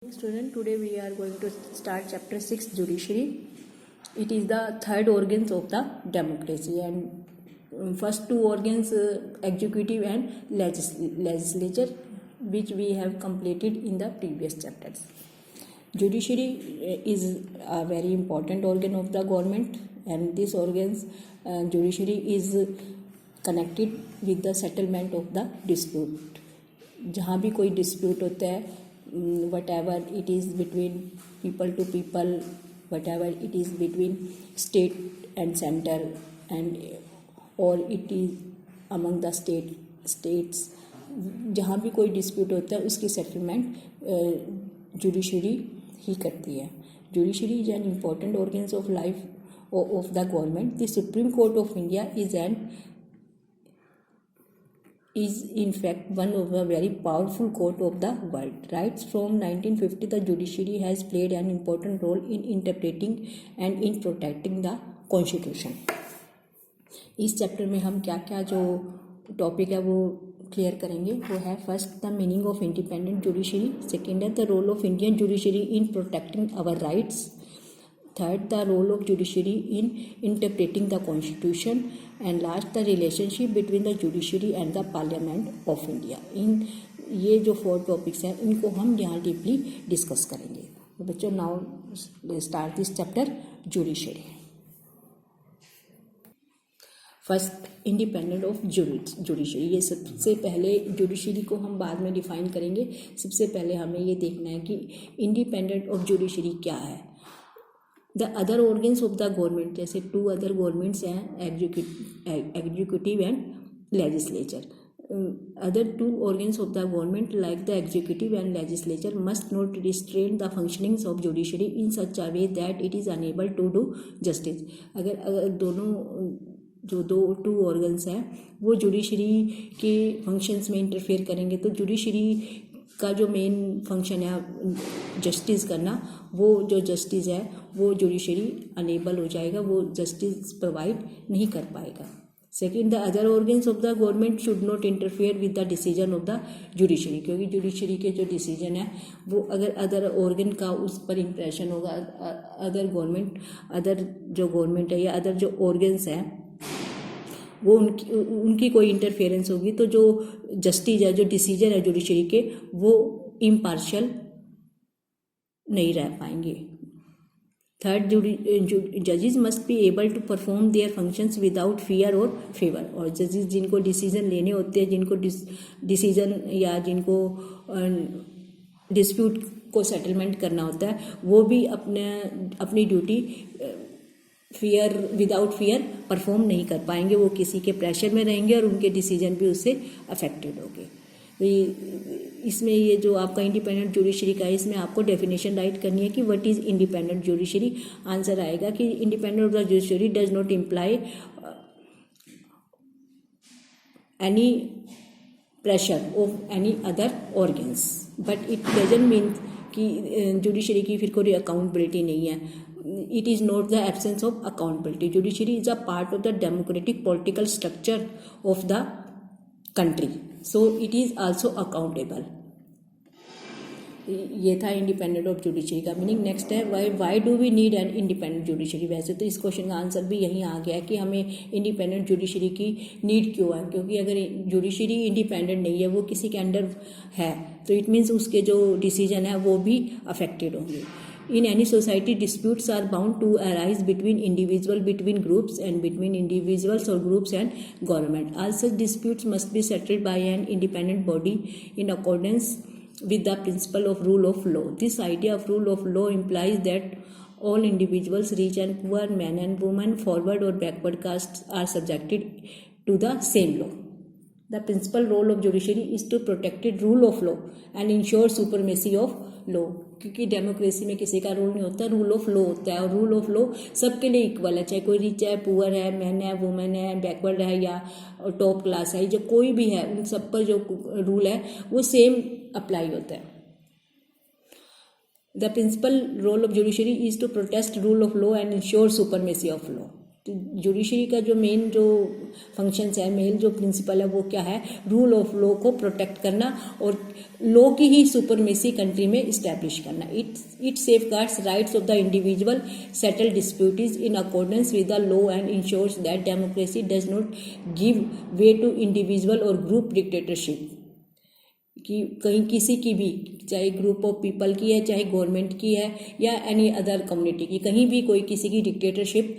Student, today we are going to start chapter 6, Judiciary. It is the third organs of the democracy, and first two organs, executive and legislature, which we have completed in the previous chapters. Judiciary is a very important organ of the government, and this organs, judiciary is connected with the settlement of the dispute. जहाँ भी कोई dispute होता है, whatever it is between people to people, whatever it is between state and center, and or it is among the states, जहाँ भी कोई dispute होता है उसकी सेटलमेंट जुडिशरी ही करती है. Judiciary is an important organs of life of the government. The Supreme Court of India is in fact one of the very powerful court of the world. Right from 1950, the judiciary has played an important role in interpreting and in protecting the constitution. इस chapter में हम क्या क्या जो topic है वो clear करेंगे. वो है first the meaning of independent judiciary, second है the role of Indian judiciary in protecting our rights, third the role of judiciary in interpreting the constitution, and last the relationship between the judiciary and the parliament of India. इन ये जो 4 topics हैं इनको हम यहाँ deeply discuss करेंगे. तो बच्चों, now start this chapter judiciary. First, independent of judiciary. ये सबसे पहले जुडिशरी को हम बाद में डिफाइन करेंगे. सबसे पहले हमें ये देखना है कि इंडिपेंडेंट ऑफ जुडिशरी क्या है. The other organs of the government, जैसे 2 अदर गवर्नमेंट्स हैं, executive and legislature. Other 2 organs of the government like the executive and legislature must not restrain the functionings of judiciary in such a way that it is unable to do justice. अगर दोनों जो 2 organs हैं वो judiciary के functions में interfere करेंगे तो judiciary का जो मेन फंक्शन है जस्टिस करना, वो जो जस्टिस है वो जुडिशरी अनेबल हो जाएगा, वो जस्टिस प्रोवाइड नहीं कर पाएगा. Second, the other organs of the government should not interfere with the decision of the judiciary. क्योंकि जुडिशरी के जो डिसीजन है वो अगर अदर ऑर्गन का उस पर इम्प्रेशन होगा, अदर जो गवर्नमेंट है या अदर जो ऑर्गन्स हैं वो उनकी कोई इंटरफेरेंस होगी तो जो जस्टिस है, जो डिसीजन है जुडिशरी के, वो इम्पार्शियल नहीं रह पाएंगे. थर्ड, जजेस must be able to perform their functions without fear और फेवर. और जजेस जिनको डिसीजन लेने होते हैं, जिनको डिसीजन या जिनको डिस्प्यूट को सेटलमेंट करना होता है, वो भी अपनी ड्यूटी विदाउट फियर परफॉर्म नहीं कर पाएंगे. वो किसी के प्रेशर में रहेंगे और उनके डिसीजन भी उससे अफेक्टेड होंगे. तो इसमें ये जो आपका इंडिपेंडेंट जुडिशरी का है, इसमें आपको डेफिनेशन राइट करनी है कि what is independent judiciary. Answer आएगा कि independent of the judiciary does not imply any pressure of any other organs, but it doesn't mean कि जुडिशरी की फिर कोई अकाउंटेबिलिटी नहीं है. It is not the absence of accountability. Judiciary is a part of the democratic political structure of the country, so it is also accountable. ये था independent of judiciary का meaning. Next है why do we need an independent judiciary. वैसे तो इस question का answer भी यहीं आ गया कि हमें इंडिपेंडेंट जुडिशरी की नीड क्यों है. क्योंकि अगर जुडिशरी इंडिपेंडेंट नहीं है, वो किसी के अंडर है, तो इट मीन्स उसके जो डिसीजन है वो भी अफेक्टेड होंगे. In any society, disputes are bound to arise between groups, and between individuals or groups and government. All such disputes must be settled by an independent body in accordance with the principle of rule of law. This idea of rule of law implies that all individuals, rich and poor, men and women, forward or backward castes, are subjected to the same law. The principal role of judiciary is to protect the rule of law and ensure supremacy of law. क्योंकि democracy में किसी का rule नहीं होता, rule of law होता है. और rule of law सबके लिए इक्वल है, चाहे कोई रिच है, पुअर है, मैन है, वुमेन है, बैकवर्ड है या टॉप क्लास है, जो कोई भी है, उन सब पर जो रूल है वो सेम अप्लाई होता है. The principal role of judiciary is to protect rule of law and ensure supremacy of law. तो जुडिशरी का जो मेन जो फंक्शंस है, मेन जो प्रिंसिपल है वो क्या है, रूल ऑफ लॉ को प्रोटेक्ट करना और लॉ की ही सुपरमेसी कंट्री में इस्टेब्लिश करना. It safeguards rights of the individual, settle disputes in accordance with the law and ensures that democracy does not give way to individual और group dictatorship. कि कहीं किसी की भी, चाहे ग्रुप ऑफ पीपल की है, चाहे गवर्नमेंट की है या एनी अदर कम्युनिटी की, कहीं भी कोई किसी की डिक्टेटरशिप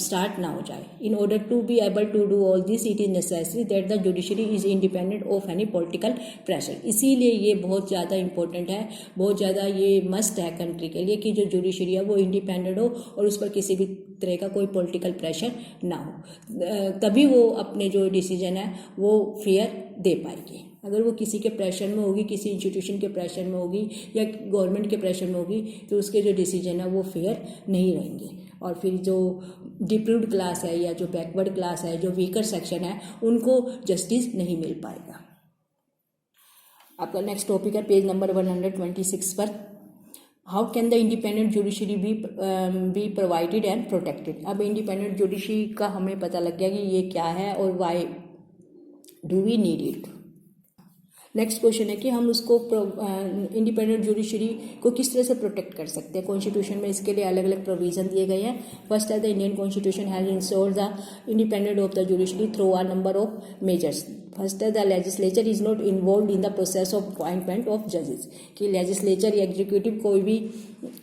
स्टार्ट ना हो जाए. In order to be able to do all this it is necessary that the judiciary is independent of any political pressure. इसीलिए ये बहुत ज़्यादा इंपॉर्टेंट है, बहुत ज़्यादा ये मस्ट है कंट्री के लिए कि जो जुडिशरी है वो इंडिपेंडेंट हो और उस पर किसी भी तरह का कोई पॉलिटिकल प्रेशर ना हो. तभी वो अपने जो डिसीजन है वो फेयर दे पाएगी. अगर वो किसी के प्रेशर में होगी, किसी इंस्टीट्यूशन के प्रेशर में होगी या गवर्नमेंट के प्रेशर में होगी, तो उसके जो डिसीजन है वो फेयर नहीं रहेंगे. और फिर जो डिप्रूव्ड क्लास है या जो बैकवर्ड क्लास है, जो वीकर सेक्शन है, उनको जस्टिस नहीं मिल पाएगा. आपका नेक्स्ट टॉपिक है पेज नंबर 126 पर. How can the independent judiciary be provided and protected. अब इंडिपेंडेंट जुडिशरी का हमें पता लग गया कि ये क्या है और why do we need it. Next question है कि हम उसको इंडिपेंडेंट जुडिशरी को किस तरह से प्रोटेक्ट कर सकते हैं. कॉन्स्टिट्यूशन में इसके लिए अलग अलग प्रोविजन दिए गए हैं. फर्स्ट है the Indian constitution has ensured the independent of the judiciary through a number of measures. First है the legislature is not involve in the process of appointment of जजेस. कि लेजिस्लेचर या एग्जीक्यूटिव कोई भी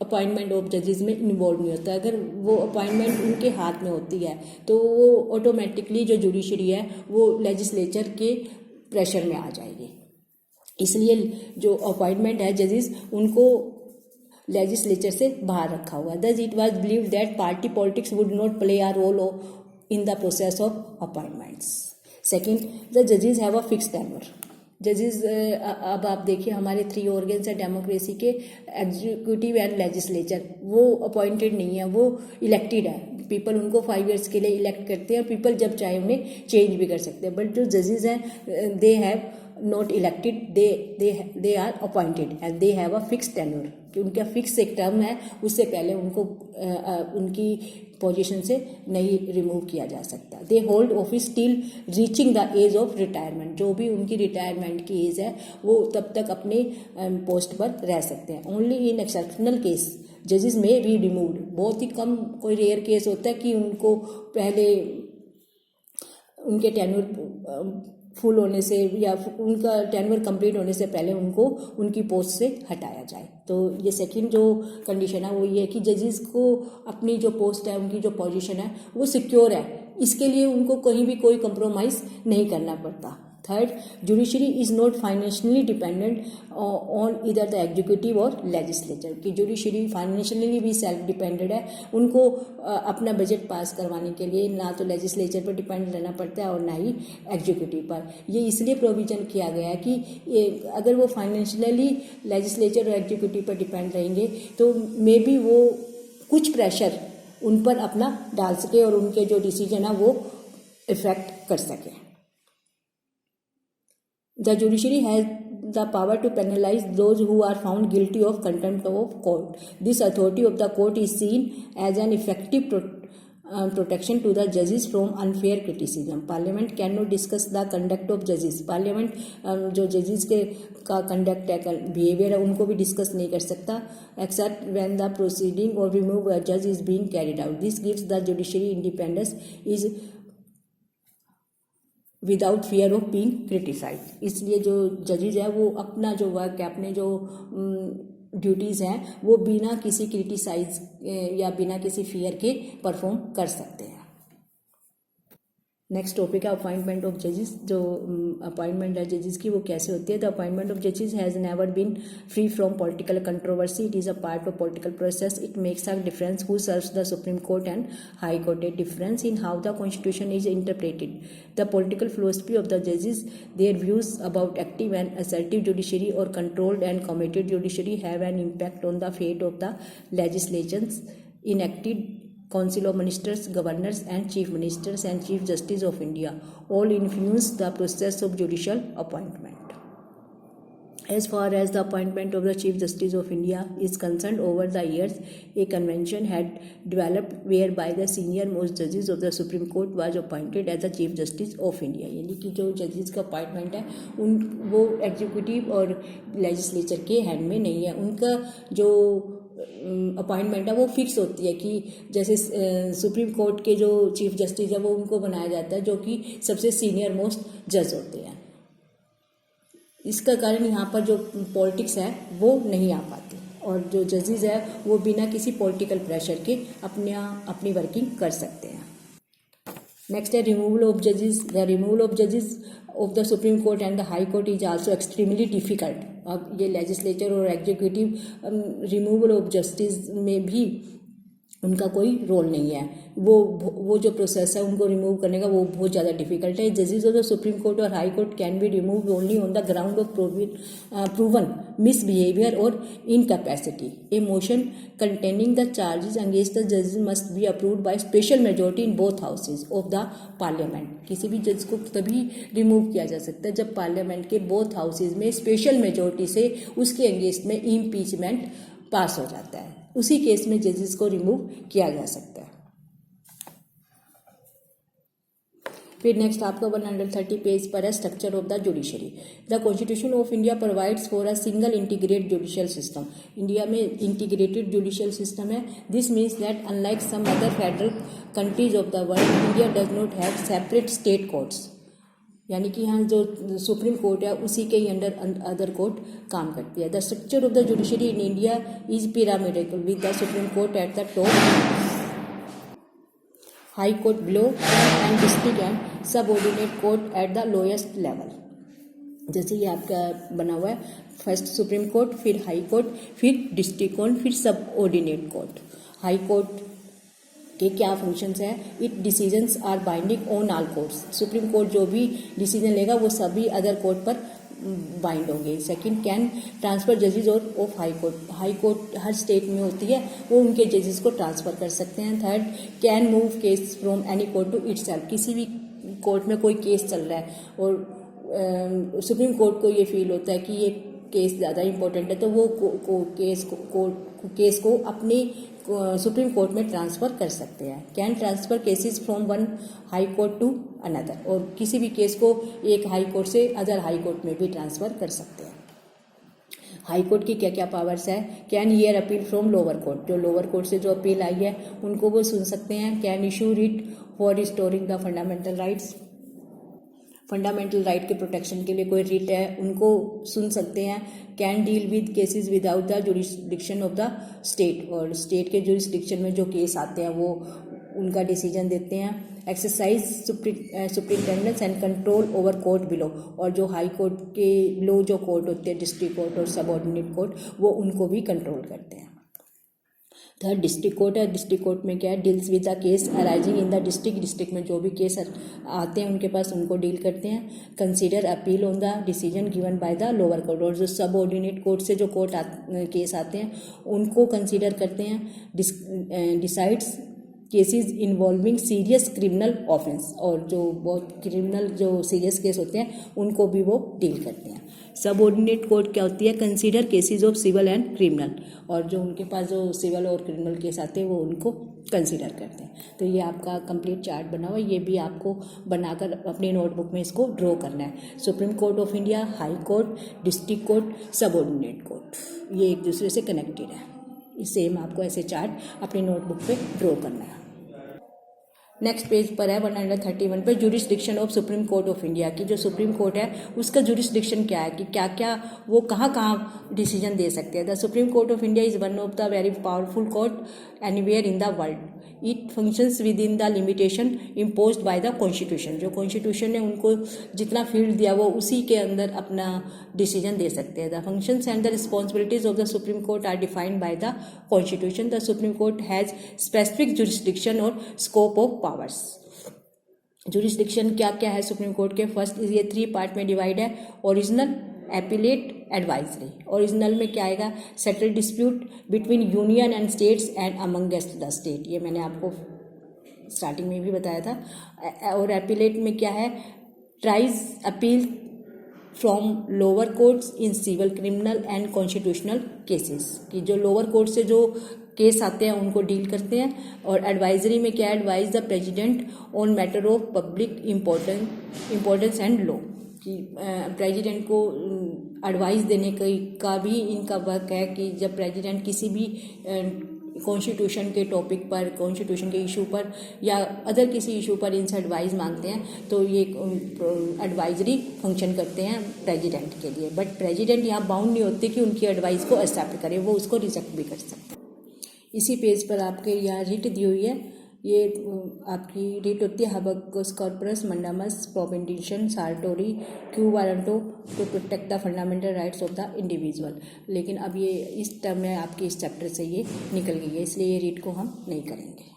अपॉइंटमेंट ऑफ जजेस में involve नहीं होता. अगर वो अपॉइंटमेंट उनके हाथ में होती है तो वो ऑटोमेटिकली जो जुडिशरी है वो लेजिस्लेचर के प्रेशर में आ जाएगी. इसलिए जो अपॉइंटमेंट है जजेस, उनको लेजिस्लेचर से बाहर रखा हुआ है. Thus it was believed that party politics would not play a role in the process of appointments. Second, the जजेस हैव अ फिक्स टेन्योर. जजेस, अब आप देखिए हमारे 3 ऑर्गन्स है डेमोक्रेसी के, एग्जीक्यूटिव एंड लेजिस्लेचर. वो अपॉइंटेड नहीं है, वो इलेक्टेड है. पीपल उनको 5 ईयर्स के लिए इलेक्ट करते हैं और पीपल जब चाहे उन्हें चेंज भी कर सकते हैं. बट जो जजेस हैं they have not elected, they are appointed and they have a fix tenure. कि उनका फिक्स एक टर्म है, उससे पहले उनको उनकी पोजीशन से नहीं रिमूव किया जा सकता. They hold office till reaching the age of retirement. जो भी उनकी रिटायरमेंट की एज है वो तब तक अपने पोस्ट पर रह सकते हैं. ओनली इन एक्सेप्शनल केस जजेस में बी रिमूव्ड. बहुत ही कम, कोई रेयर केस होता है कि उनको पहले उनके टेन्योर फुल होने से या उनका टेन्योर कंप्लीट होने से पहले उनको उनकी पोस्ट से हटाया जाए. तो ये सेकंड जो कंडीशन है वो ये है कि जजेस को अपनी जो पोस्ट है, उनकी जो पोजीशन है वो सिक्योर है. इसके लिए उनको कहीं भी कोई कंप्रोमाइज़ नहीं करना पड़ता. Third, judiciary is not financially dependent on इधर द एग्जीक्यूटिव और लेजिस्लेचर. कि जुडिशरी फाइनेंशियली भी सेल्फ डिपेंडेंट है. उनको अपना बजट पास करवाने के लिए ना तो लेजिस्लेचर पर डिपेंड रहना पड़ता है और ना ही एग्जीक्यूटिव पर. ये इसलिए प्रोविजन किया गया है कि अगर वो फाइनेंशियली लेजिस्लेचर और एग्जीक्यूटिव पर डिपेंड रहेंगे तो मे बी वो कुछ प्रेशर उन पर अपना डाल सके और उनके जो डिसीजन है वो इफेक्ट कर सके. The judiciary has the power to penalize those who are found guilty of contempt of court. This authority of the court is seen as an effective protection to the judges from unfair criticism. Parliament cannot discuss the conduct of judges. Parliament जो judges के का conduct है, behavior है, उनको भी discuss नहीं कर सकता except when the proceeding or remove a judge is being carried out. This gives the judiciary independence is without fear of being criticise. इसलिए जो जजेज है वो अपना जो वर्क है, अपने जो ड्यूटीज़ हैं वो बिना किसी क्रिटिसाइज या बिना किसी फियर के परफॉर्म कर सकते हैं. नेक्स्ट टॉपिक है अपॉइंटमेंट ऑफ जजेस. जो अपॉइंटमेंट है जजेस की वो कैसे होती है. द अपॉइंटमेंट ऑफ जजेस has never been free from political controversy. It is a part of political process. It makes a difference who serves the Supreme court and high court. A difference in how the constitution is interpreted. The political philosophy of the जजेस, their views about active and assertive judiciary और controlled and committed judiciary have an impact on the fate of the legislations enacted. Council of Ministers, Governors and Chief Ministers and Chief Justice of India all influence the process of judicial appointment. As far as the appointment of the Chief Justice of India is concerned, over the years, a convention had developed whereby the senior most judges of the Supreme Court was appointed as the Chief Justice of India. यानी कि जो जजेस का appointment है वो executive और legislature के hand में नहीं है. उनका जो अपॉइंटमेंट है वो फिक्स होती है कि जैसे सुप्रीम कोर्ट के जो चीफ जस्टिस है वो उनको बनाया जाता है जो कि सबसे सीनियर मोस्ट जज होते हैं. इसका कारण यहाँ पर जो पॉलिटिक्स है वो नहीं आ पाती और जो जजेस है वो बिना किसी पॉलिटिकल प्रेशर के अपनी वर्किंग कर सकते हैं. नेक्स्ट है रिमूवल ऑफ जजेस. द रिमूवल ऑफ जजेस of the Supreme court and the high court is also extremely difficult. अब ये लेजिस्लेचर और एग्जीक्यूटिव रिमूवल ऑफ जस्टिस में भी उनका कोई रोल नहीं है. वो जो प्रोसेस है उनको रिमूव करने का वो बहुत ज़्यादा डिफिकल्ट है. जजेस ऑफ द सुप्रीम कोर्ट और High Court can be remove only on the ground of proven misbehaviour और incapacity. A motion containing the charges against the जजेस must be approved by special majority in both houses of the Parliament. किसी भी जज को तभी remove किया जा सकता है जब पार्लियामेंट के बोथ हाउसेज में स्पेशल मेजोरिटी से उसके अगेंस्ट में इम्पीचमेंट पास हो जाता है. उसी केस में जजेस को रिमूव किया जा सकता है. फिर नेक्स्ट आपका 130 पेज पर है structure of the judiciary. The constitution of India provides for a single integrated judicial system. India में इंटीग्रेटेड जुडिशियल सिस्टम है. This means that unlike some other federal countries of the world India does not have separate state courts. यानी कि यहाँ जो supreme court है उसी के ही under other court काम करती है. The structure of the judiciary in India is pyramidal with the Supreme Court at the top, High Court below and district and subordinate court at the lowest level. जैसे ये आपका बना हुआ है, first Supreme Court, फिर High Court, फिर district court, फिर subordinate court. High Court के क्या फंक्शंस है? It decisions are binding on all courts. Supreme court जो भी डिसीजन लेगा वो सभी अदर कोर्ट पर बाइंड होंगे. सेकंड, कैन ट्रांसफर जजेस और of high court. High court हर स्टेट में होती है, वो उनके जजेस को ट्रांसफर कर सकते हैं. Third, can move case from any court to itself. किसी भी कोर्ट में कोई केस चल रहा है और सुप्रीम कोर्ट को ये फील होता है कि ये केस ज़्यादा इंपॉर्टेंट है तो वो केस को अपने सुप्रीम कोर्ट में ट्रांसफ़र कर सकते हैं. Can transfer cases from one high court to another. और किसी भी केस को एक हाई कोर्ट से अदर हाई कोर्ट में भी ट्रांसफ़र कर सकते हैं. हाई कोर्ट की क्या क्या पावर्स है? Can hear appeal from lower court. जो लोअर कोर्ट से जो अपील आई है उनको वो सुन सकते हैं. Can issue writ for restoring the fundamental rights. Fundamental right के प्रोटेक्शन के लिए कोई रिट है उनको सुन सकते हैं. Can deal with cases without the jurisdiction of the state. और स्टेट के जुरिस्डिक्शन में जो केस आते हैं वो उनका डिसीजन देते हैं. Exercise superintendence and control over court below. और जो हाई कोर्ट के बिलो जो कोर्ट होते हैं, डिस्ट्रिक्ट कोर्ट और सबऑर्डिनेट कोर्ट, वो उनको भी कंट्रोल करते हैं. थर्ड, डिस्ट्रिक्ट कोर्ट है. डिस्ट्रिक्ट कोर्ट में क्या है? Deals with the case arising in the district. District में जो भी केस आते हैं उनके पास उनको डील करते हैं. Consider appeal on the decision given by the lower court. और जो सब ऑर्डिनेट कोर्ट से जो केस आते हैं उनको कंसीडर करते हैं. Decides cases involving serious criminal offence. और जो बहुत क्रिमिनल जो सीरियस केस होते हैं उनको भी वो डील करते हैं. सब ऑर्डिनेट कोर्ट क्या होती है? Consider cases of civil and criminal. और जो उनके पास जो सिविल और क्रिमिनल केस आते हैं वो उनको कंसीडर करते हैं. तो ये आपका कंप्लीट चार्ट बना हुआ है. ये भी आपको बनाकर अपनी नोटबुक में इसको ड्रॉ करना है. Supreme court of India, high court, district court, सब ऑर्डिनेट कोर्ट, ये एक दूसरे से कनेक्टेड है. सेम आपको ऐसे चार्ट अपनी नोटबुक पे ड्रॉ करना है. नेक्स्ट पेज पर है 131 पे jurisdiction of supreme court of India की. जो सुप्रीम कोर्ट है उसका जुरिस्डिक्शन क्या है कि क्या क्या वो कहाँ कहाँ डिसीजन दे सकते हैं. The Supreme court of India is one of the very powerful court anywhere in the world. It functions with in the limitation imposed bye the constitution. जो कॉन्स्टिट्यूशन ने उनको जितना फील्ड दिया वो उसी के अंदर अपना डिसीजन दे सकते हैं. The functions and the responsibilities of the Supreme Court are defined by the constitution. The Supreme Court has specific jurisdiction और स्कोप ऑफ पावर्स. जुरिस्डिक्शन क्या क्या है सुप्रीम कोर्ट के? फर्स्ट, ये 3 पार्ट में डिवाइड है. Original, appellate, advisory. ओरिजिनल में क्या आएगा? Settle dispute between union and states and amongst the state. ये मैंने आपको स्टार्टिंग में भी बताया था. और एपिलेट में क्या है? Tries appeal from lower courts in civil criminal and constitutional cases, कि जो लोअर कोर्ट से जो केस आते हैं उनको डील करते हैं। और एडवाइजरी में क्या, advise the president on matter of public importance and law, कि प्रेसिडेंट को एडवाइस देने का भी इनका वर्क है कि जब प्रेसिडेंट किसी भी कॉन्स्टिट्यूशन के टॉपिक पर, कॉन्स्टिट्यूशन के इशू पर या अदर किसी इशू पर इनसे एडवाइस मांगते हैं तो ये एडवाइजरी फंक्शन करते हैं प्रेसिडेंट के लिए। बट प्रेसिडेंट यहाँ बाउंड नहीं होते कि उनकी एडवाइस को एक्सेप्ट करे, वो उसको रिजेक्ट भी कर सकते हैं। इसी पेज पर आपके यहाँ रिट दी हुई है, ये आपकी रिट होती है habeas corpus mandamus prohibition certiorari quo warranto to protect the fundamental rights of the individual. लेकिन अब ये इस टर्म में आपके इस चैप्टर से ये निकल गई है, इसलिए ये रिट को हम नहीं करेंगे।